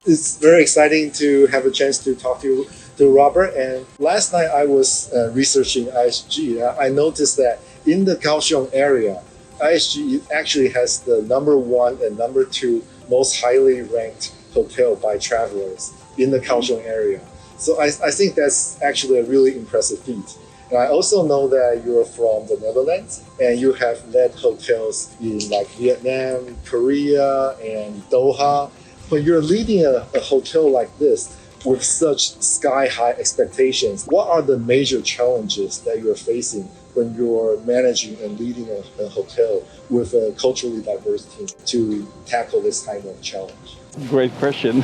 It's very exciting to have a chance to talk to Robert. And last night I was researching IHG. I noticed that in the Kaohsiung area, IHG actually has the number 1 and number 2 most highly ranked hotel by travelers in the Kaohsiung area. So I think that's actually a really impressive feat. And I also know that you're from the Netherlands and you have led hotels in like Vietnam, Korea, and Doha. When you're leading a hotel like this with such sky-high expectations, what are the major challenges that you're facing when you're managing and leading a hotel with a culturally diverse team to tackle this kind of challenge? Great question.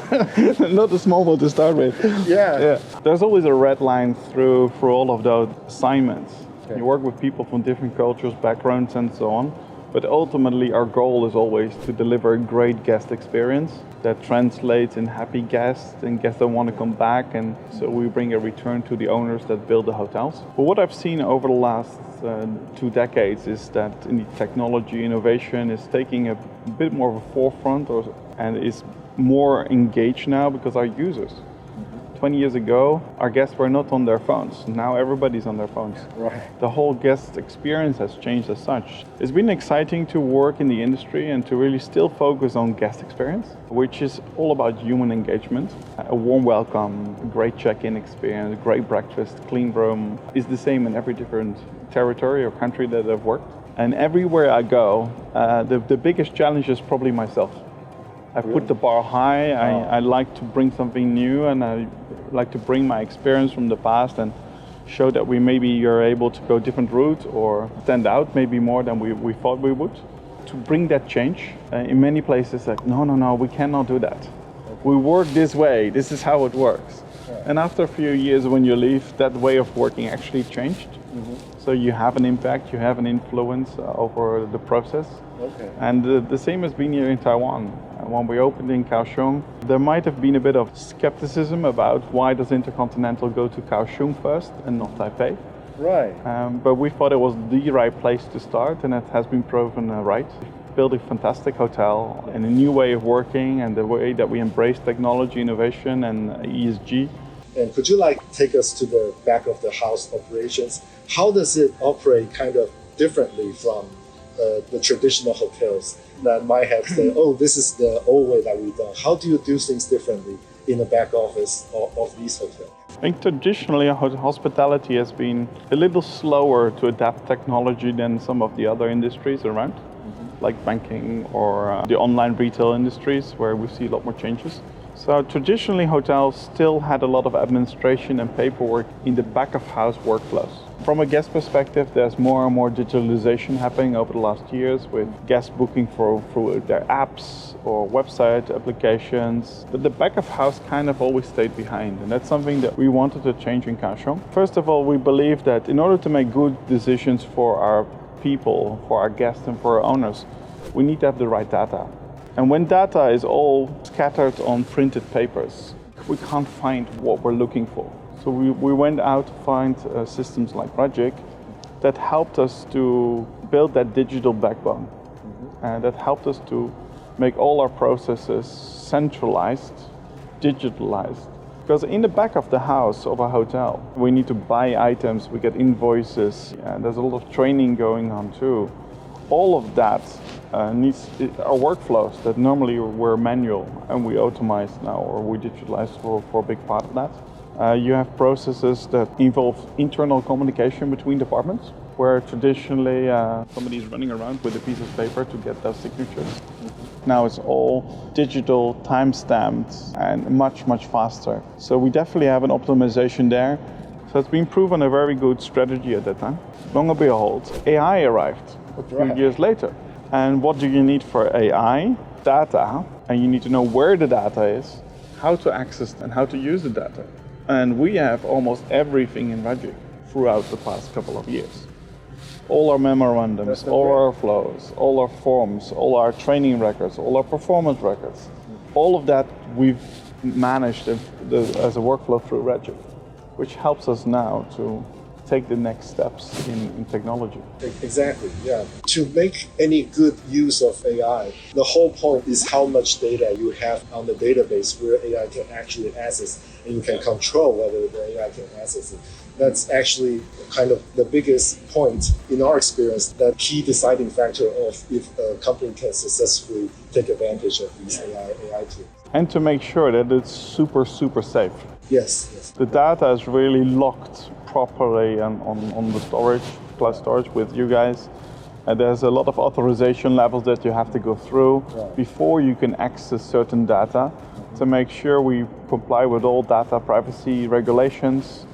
Not a small one to start with. Yeah. There's always a red line through all of those assignments. Okay. You work with people from different cultures, backgrounds, and so on. But ultimately, our goal is always to deliver a great guest experience that translates in happy guests and guests that want to come back. And so we bring a return to the owners that build the hotels. But what I've seen over the last 2 decades is that technology innovation is taking a bit more of a forefront and is more engaged now because our users. 20 years ago, our guests were not on their phones. Now everybody's on their phones. Right. The whole guest experience has changed as such. It's been exciting to work in the industry and to really still focus on guest experience, which is all about human engagement. A warm welcome, a great check-in experience, great breakfast, clean room is the same in every different territory or country that I've worked. And everywhere I go, the biggest challenge is probably myself. I put the bar high. I like to bring something new, and I like to bring my experience from the past and show that you're able to go different route or stand out maybe more than we thought we would. To bring that change, in many places like, no, we cannot do that. We work this way, this is how it works. And after a few years when you leave, that way of working actually changed. Mm-hmm. So you have an impact, you have an influence over the process. Okay. And the same has been here in Taiwan. When we opened in Kaohsiung, there might have been a bit of skepticism about why does Intercontinental go to Kaohsiung first and not Taipei. Right. But we thought it was the right place to start, and it has been proven right. Built a fantastic hotel and a new way of working and the way that we embrace technology, innovation and ESG. And could you take us to the back of the house operations? How does it operate kind of differently from the traditional hotels that might have said, this is the old way that we've done? How do you do things differently in the back office of these hotels? I think traditionally hospitality has been a little slower to adapt technology than some of the other industries around, like banking or the online retail industries where we see a lot more changes. So traditionally hotels still had a lot of administration and paperwork in the back of house workflows. From a guest perspective, there's more and more digitalization happening over the last years with guests booking through their apps or website applications. But the back of house kind of always stayed behind, and that's something that we wanted to change in Kaohsiung. First of all, we believe that in order to make good decisions for our people, for our guests and for our owners, we need to have the right data. And when data is all scattered on printed papers, we can't find what we're looking for. So we went out to find systems like Ragic that helped us to build that digital backbone. And that helped us to make all our processes centralized, digitalized. Because in the back of the house of a hotel, we need to buy items, we get invoices, and there's a lot of training going on too. All of that needs our workflows that normally were manual and we automate now or we digitalize for a big part of that. You have processes that involve internal communication between departments, where traditionally somebody's running around with a piece of paper to get those signatures. Now it's all digital, time-stamped, and much, much faster. So we definitely have an optimization there. So it's been proven a very good strategy at that time. Long and behold, AI arrived a few years later. And what do you need for AI? Data, and you need to know where the data is, how to access and how to use the data. And we have almost everything in Ragic throughout the past couple of years. All our memorandums, all our flows, all our forms, all our training records, all our performance records, all of that we've managed as a workflow through Ragic, which helps us now to take the next steps in technology. Exactly, yeah. To make any good use of AI, the whole point is how much data you have on the database where AI can actually access, and you can control whether the AI can access it. That's actually kind of the biggest point in our experience, the key deciding factor of if a company can successfully take advantage of these AI tools. And to make sure that it's super safe. Yes. The data is really locked properly on the storage, cloud storage with you guys. And there's a lot of authorization levels that you have to go through before you can access certain data to make sure we comply with all data privacy regulations,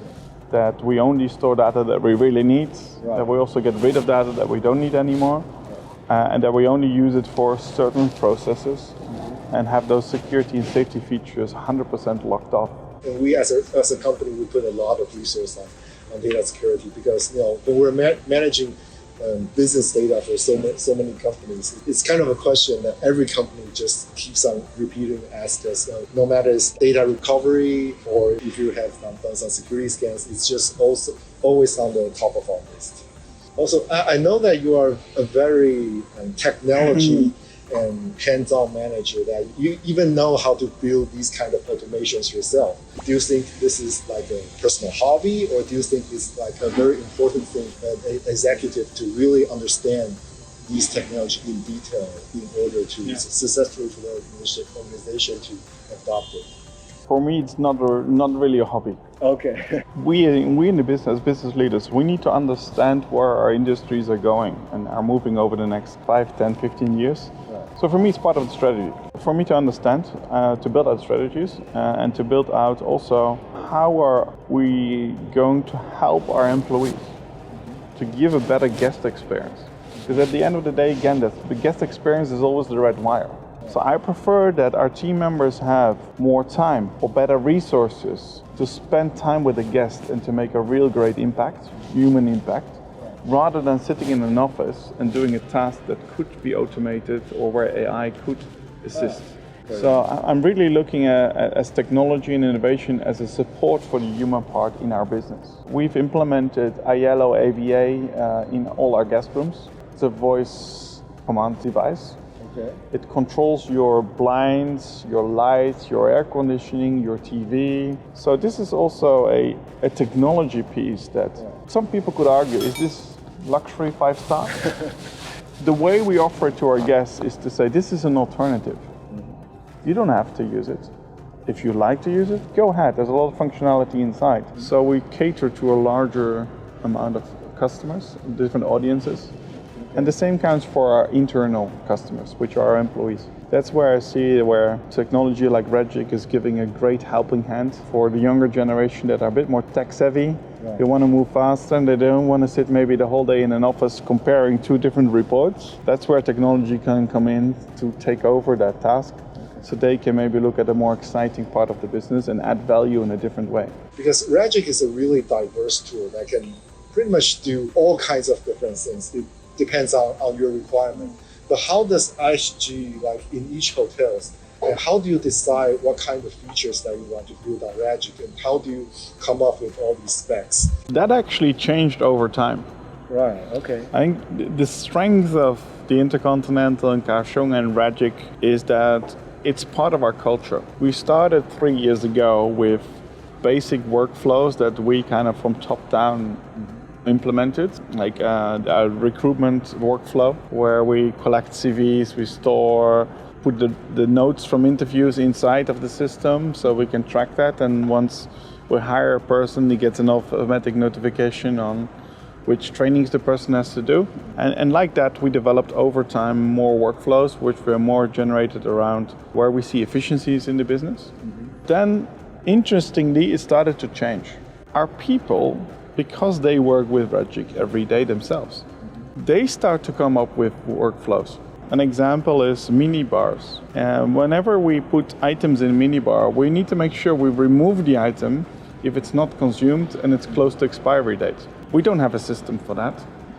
that we only store data that we really need, that we also get rid of data that we don't need anymore, and that we only use it for certain processes and have those security and safety features 100% locked off. And we as a company, we put a lot of resource on data security because when we're managing business data for so many companies, it's kind of a question that every company just keeps on repeating, ask us. No matter it's data recovery or if you have done some security scans, it's just also always on the top of our list. Also, I know that you are a very technology and hands-on manager, that you even know how to build these kind of automations yourself. Do you think this is like a personal hobby, or do you think it's like a very important thing for an executive to really understand these technology in detail in order to successfully for the organization to adopt it? For me, it's not really a hobby. Okay. We in the business leaders, we need to understand where our industries are going and are moving over the next 5, 10, 15 years. So for me, it's part of the strategy. For me to understand, to build out strategies, and to build out also how are we going to help our employees to give a better guest experience. Because at the end of the day, again, the guest experience is always the red wire. So I prefer that our team members have more time or better resources to spend time with the guest and to make a real great impact, human impact, rather than sitting in an office and doing a task that could be automated or where AI could assist. So I'm really looking at technology and innovation as a support for the human part in our business. We've implemented Aiello AVA in all our guest rooms. It's a voice command device. Okay. It controls your blinds, your lights, your air conditioning, your TV. So this is also a technology piece that some people could argue, is this luxury 5-star? The way we offer it to our guests is to say, this is an alternative. You don't have to use it. If you like to use it, go ahead. There's a lot of functionality inside. So we cater to a larger amount of customers, different audiences. And the same counts for our internal customers, which are our employees. That's where I see where technology like Ragic is giving a great helping hand for the younger generation that are a bit more tech savvy. They want to move faster and they don't want to sit maybe the whole day in an office comparing 2 different reports. That's where technology can come in to take over that task. So they can maybe look at a more exciting part of the business and add value in a different way. Because Ragic is a really diverse tool that can pretty much do all kinds of different things. It depends on your requirement. But how does IHG, like in each hotels, and how do you decide what kind of features that you want to build on Ragic, and how do you come up with all these specs? That actually changed over time. Right, okay. I think the strength of the Intercontinental and Kaohsiung and Ragic is that it's part of our culture. We started 3 years ago with basic workflows that we kind of from top down implemented, like a recruitment workflow where we collect CVs, we store, put the notes from interviews inside of the system so we can track that, and once we hire a person, he gets an automatic notification on which trainings the person has to do. And like that, we developed over time more workflows which were more generated around where we see efficiencies in the business. Then, interestingly, it started to change. Our people, because they work with Ragic every day themselves, they start to come up with workflows. An example is minibars. Whenever we put items in minibar, we need to make sure we remove the item if it's not consumed and it's close to expiry date. We don't have a system for that.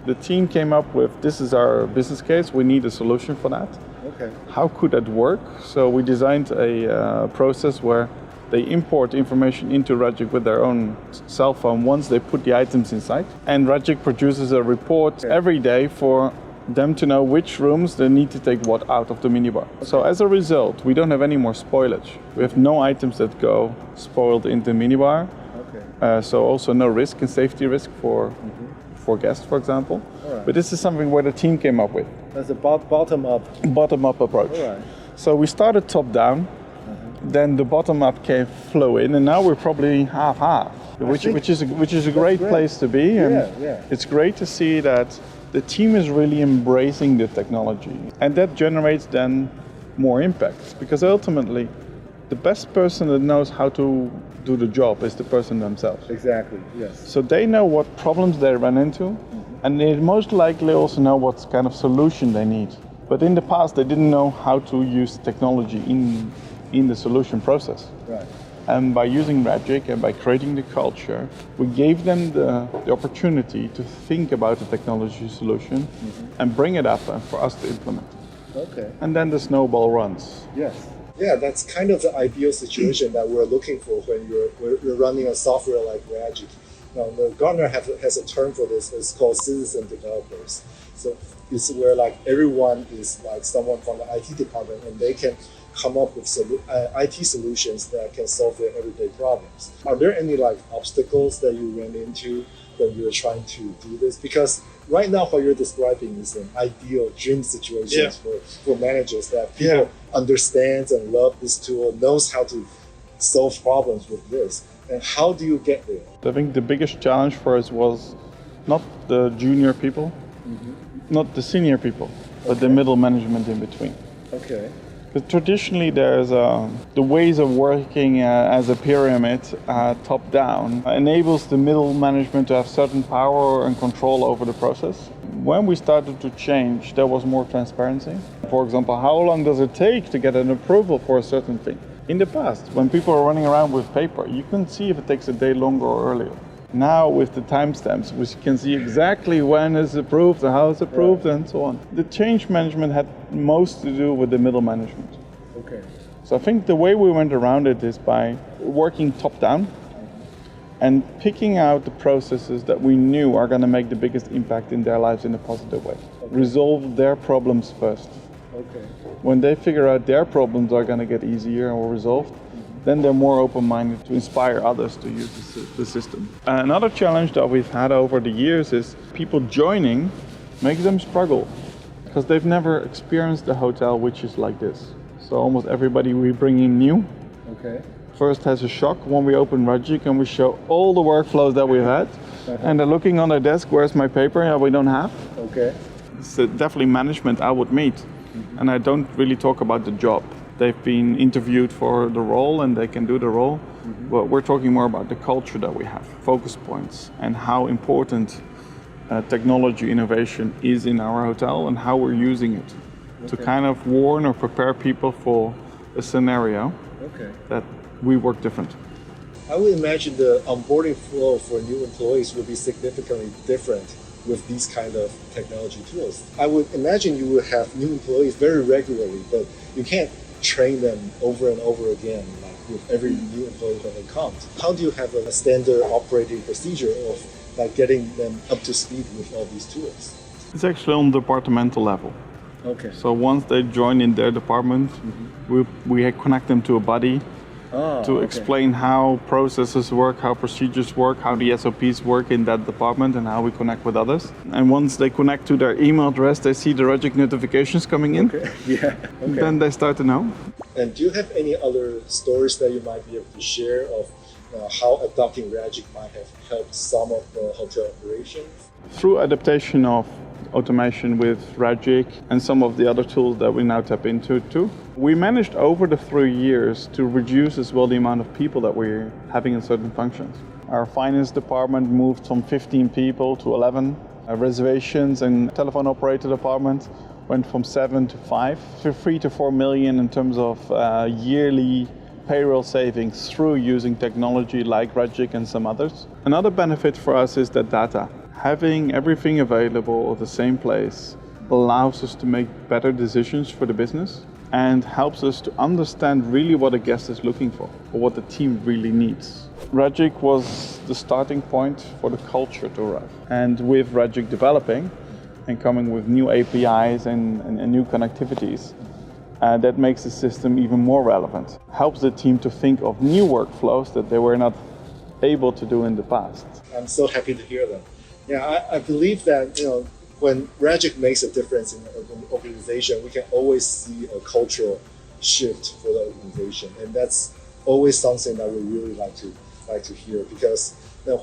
The team came up with, this is our business case, we need a solution for that. Okay. How could that work? So we designed a process where They import information into Ragic with their own cell phone once they put the items inside. And Ragic produces a report every day for them to know which rooms they need to take what out of the minibar. So as a result, we don't have any more spoilage. We have no items that go spoiled into the minibar. So also no risk and safety risk for guests, for example. But this is something where the team came up with. That's a bottom-up approach. So we started top-down, then the bottom-up flew in, and now we're probably half-half, which is a great place to be. And it's great to see that the team is really embracing the technology, and that generates then more impact, because ultimately the best person that knows how to do the job is the person themselves. Exactly, yes. So they know what problems they run into, and they most likely also know what kind of solution they need. But in the past, they didn't know how to use technology in the solution process. Right. And by using Ragic and by creating the culture, we gave them the opportunity to think about the technology solution and bring it up for us to implement. Okay. And then the snowball runs. Yes. Yeah, that's kind of the ideal situation that we're looking for when you're running a software like Ragic. Now, the Gartner has a term for this. It's called citizen developers. So it's where like everyone is like someone from the IT department, and they can come up with IT solutions that can solve their everyday problems. Are there any like obstacles that you ran into when you're trying to do this? Because right now what you're describing is an ideal dream situation for managers, that people understands and love this tool, knows how to solve problems with this. And how do you get there? I think the biggest challenge for us was not the junior people, not the senior people, but the middle management in between. Okay. Because traditionally there's the ways of working as a pyramid, top down, enables the middle management to have certain power and control over the process. When we started to change, there was more transparency. For example, how long does it take to get an approval for a certain thing? In the past, when people were running around with paper, you couldn't see if it takes a day longer or earlier. Now with the timestamps, we can see exactly when it's approved and how it's approved and so on. The change management had most to do with the middle management. Okay. So I think the way we went around it is by working top down and picking out the processes that we knew are going to make the biggest impact in their lives in a positive way. Okay. Resolve their problems first. Okay. When they figure out their problems are going to get easier or resolved, then they're more open-minded to inspire others to use the system. Another challenge that we've had over the years is people joining makes them struggle because they've never experienced a hotel which is like this. So almost everybody we bring in new first has a shock when we open Ragic and we show all the workflows that we've had. And they're looking on their desk, where's my paper? Yeah, we don't have. Okay. It's definitely management I would meet. And I don't really talk about the job. They've been interviewed for the role and they can do the role. But we're talking more about the culture that we have, focus points, and how important technology innovation is in our hotel and how we're using it to kind of warn or prepare people for a scenario that we work different. I would imagine the onboarding flow for new employees will be significantly different with these kind of technology tools. I would imagine you will have new employees very regularly, but you can't train them over and over again, like with every new employee when they come. How do you have a standard operating procedure of like getting them up to speed with all these tools? It's actually on departmental level. Okay. So once they join in their department, we connect them to a buddy to explain how processes work, how procedures work, how the SOPs work in that department, and how we connect with others. And once they connect to their email address, they see the Ragic notifications coming in. Then they start to know. And do you have any other stories that you might be able to share of how adopting Ragic might have helped some of the hotel operations? Through adaptation of automation with Ragic and some of the other tools that we now tap into too, we managed over the 3 years to reduce as well the amount of people that we're having in certain functions. Our finance department moved from 15 people to 11. Our reservations and telephone operator department went from 7 to 5, to 3 to 4 million in terms of yearly payroll savings through using technology like Ragic and some others. Another benefit for us is the data. Having everything available at the same place allows us to make better decisions for the business and helps us to understand really what a guest is looking for or what the team really needs. Ragic was the starting point for the culture to arrive. And with Ragic developing and coming with new APIs and new connectivities, that makes the system even more relevant. Helps the team to think of new workflows that they were not able to do in the past. I'm so happy to hear that. Yeah, I believe that when Ragic makes a difference in an organization, we can always see a cultural shift for the organization, and that's always something that we really like to hear, because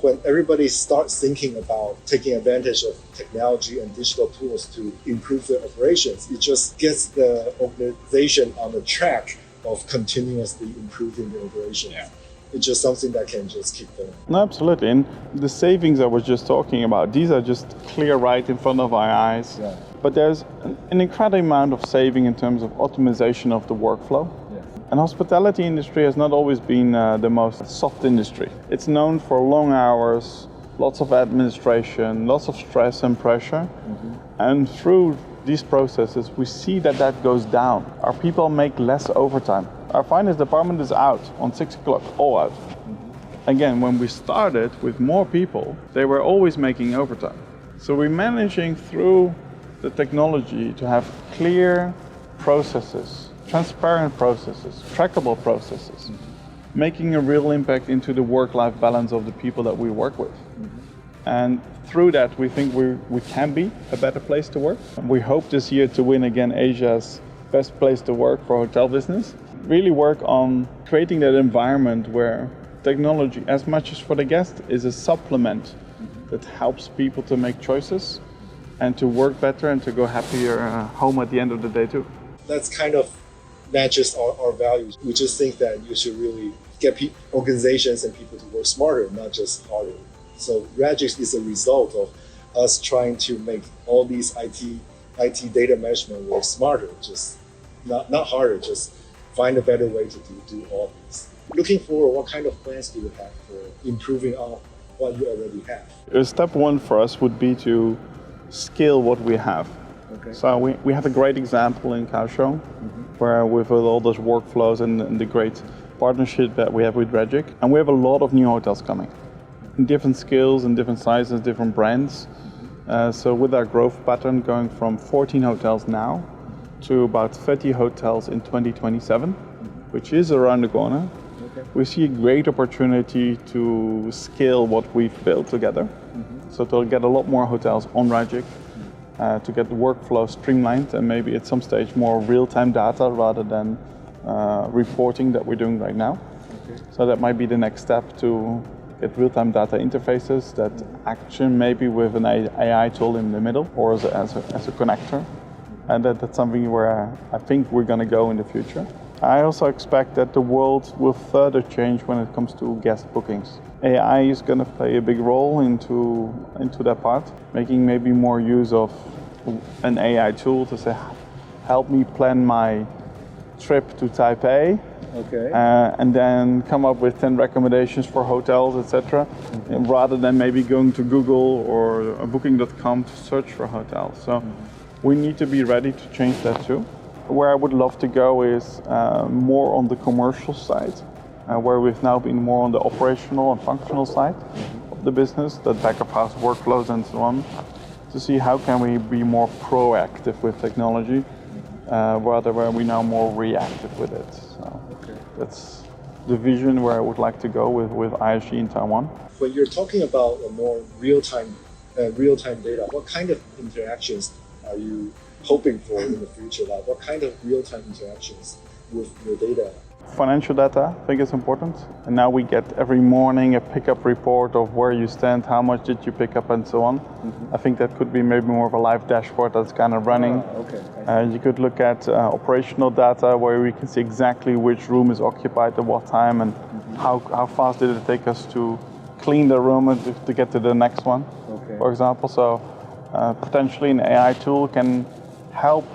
when everybody starts thinking about taking advantage of technology and digital tools to improve their operations, it just gets the organization on the track of continuously improving the operations. Yeah. It's just something that can just keep going. No, absolutely. And the savings I was just talking about, these are just clear right in front of our eyes. Yeah. But there's an incredible amount of saving in terms of optimization of the workflow. Yeah. And hospitality industry has not always been the most soft industry. It's known for long hours, lots of administration, lots of stress and pressure. Mm-hmm. And through these processes, we see that goes down. Our people make less overtime. Our finance department is out on 6 o'clock, all out. Mm-hmm. Again, when we started with more people, they were always making overtime. So we're managing through the technology to have clear processes, transparent processes, trackable processes, mm-hmm. making a real impact into the work-life balance of the people that we work with. Mm-hmm. And through that, we think we can be a better place to work. We hope this year to win again Asia's best place to work for hotel business. Really work on creating that environment where technology, as much as for the guest, is a supplement mm-hmm. that helps people to make choices and to work better and to go happier home at the end of the day too. That's kind of matches our values. We just think that you should really get organizations and people to work smarter, not just harder. So Ragic is a result of us trying to make all these IT data management work smarter, just not harder, just find a better way to do all these. Looking forward, what kind of plans do you have for improving on what you already have? Step one for us would be to scale what we have. Okay. So we have a great example in Kaohsiung, mm-hmm. where with all those workflows and the great partnership that we have with Ragic, and we have a lot of new hotels coming in different scales and different sizes, different brands. Mm-hmm. So with our growth pattern going from 14 hotels now to about 30 hotels in 2027, which is around the corner. Okay. We see a great opportunity to scale what we've built together. Mm-hmm. So to get a lot more hotels on Ragic, to get the workflow streamlined and maybe at some stage more real-time data rather than reporting that we're doing right now. Okay. So that might be the next step, to get real-time data interfaces that action maybe with an AI tool in the middle or as a connector. And that's something where I think we're going to go in the future. I also expect that the world will further change when it comes to guest bookings. AI is going to play a big role into that part, making maybe more use of an AI tool to say, help me plan my trip to Taipei, okay. And then come up with 10 recommendations for hotels, etc., mm-hmm. rather than maybe going to Google or Booking.com to search for hotels. So. Mm-hmm. We need to be ready to change that too. Where I would love to go is more on the commercial side, where we've now been more on the operational and functional side of the business, the back of house workflows and so on, to see how can we be more proactive with technology, rather where we're now more reactive with it. So that's the vision where I would like to go with ISG in Taiwan. When you're talking about a more real-time data, what kind of interactions are you hoping for in the future? Like what kind of real-time interactions with your data? Financial data, I think is important. And now we get every morning a pickup report of where you stand, how much did you pick up and so on. Mm-hmm. I think that could be maybe more of a live dashboard that's kind of running. Okay. You could look at operational data where we can see exactly which room is occupied at what time and mm-hmm. how fast did it take us to clean the room and to get to the next one, for example. So potentially an AI tool can help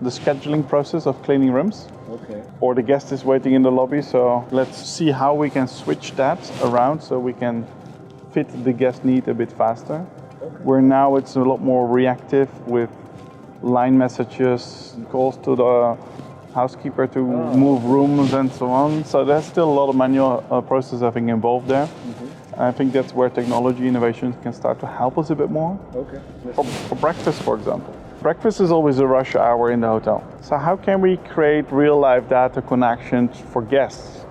the scheduling process of cleaning rooms. Okay. Or the guest is waiting in the lobby, so let's see how we can switch that around so we can fit the guest need a bit faster. Okay. Where now it's a lot more reactive with line messages, calls to housekeeper to move rooms and so on. So there's still a lot of manual process, I think, involved there. And I think that's where technology innovations can start to help us a bit more. Okay. For breakfast, for example. Breakfast is always a rush hour in the hotel. So how can we create real-life data connections for guests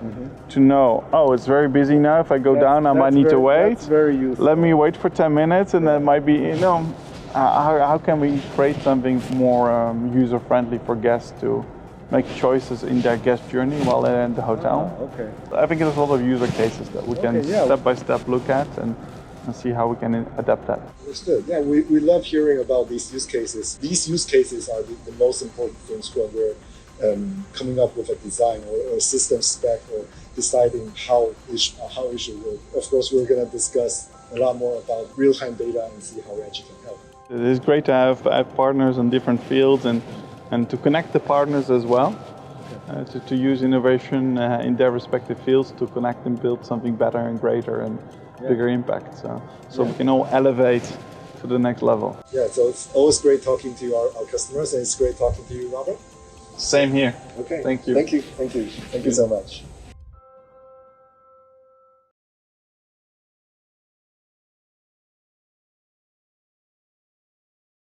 to know, oh, it's very busy now. If I go down, I might need to wait. That's very useful. Let me wait for 10 minutes, and that might be, how can we create something more user-friendly for guests to make choices in their guest journey while they're in the hotel? Okay. I think there's a lot of user cases that we can step-by-step look at and see how we can adapt that. Understood. Yeah, we love hearing about these use cases. These use cases are the most important things when we're coming up with a design or a system spec or deciding how it should work. Of course, we're going to discuss a lot more about real-time data and see how Ragic can help. It is great to have partners in different fields and to connect the partners as well. To use innovation in their respective fields to connect and build something better and greater and bigger impact. So we can all elevate to the next level. Yeah, so it's always great talking to our customers, and it's great talking to you, Robbert. Same here. Okay. Thank you. Thank you so much.